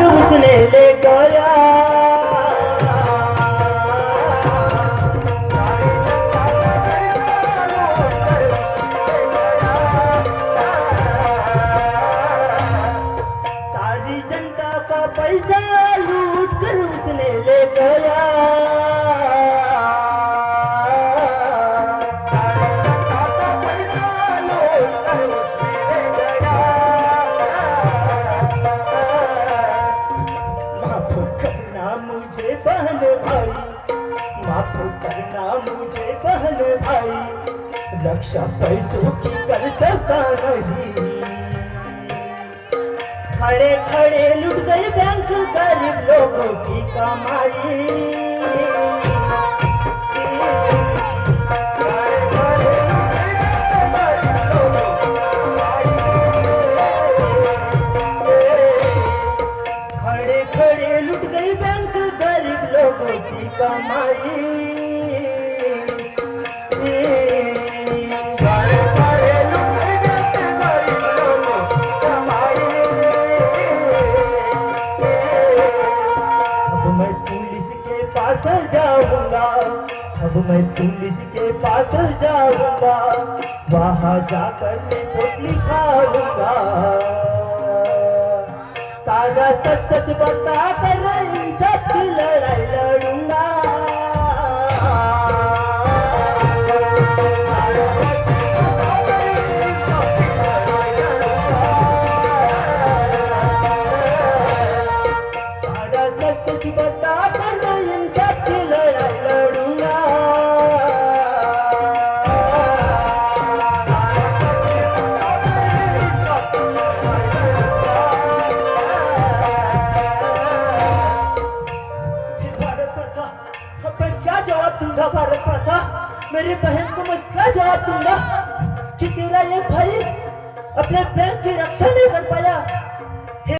उसने ले गया। सारी जनता का पैसा लूट कर उसने ले गया। मुझे बहन भाई, माफ करना मुझे बहन भाई, रक्षा पैसों की कर सकता नहीं। खड़े खड़े लुट गए बैंक गरीब लोगों की कमाई। खड़े लुट गई बैंक गरीब लोगों की कमाई। सारे खड़े लुट गई बैंक गरीब लोगों की कमाई। अब मैं पुलिस के पास जाऊंगा, अब मैं पुलिस के पास जाऊंगा, वहां जाकर मैं वोट लिखाऊंगा। सारा सच सच बता कर इंसाफ की लड़ाई लड़ूंगा। सारा सच सच बता कर इंसाफ की लड़ाई लड़ूंगा। क्या जवाब दूंगा भारत माता, मेरी बहन को मैं क्या जवाब दूंगा कि तेरा ये भाई अपने बैंक की रक्षा नहीं कर पाया।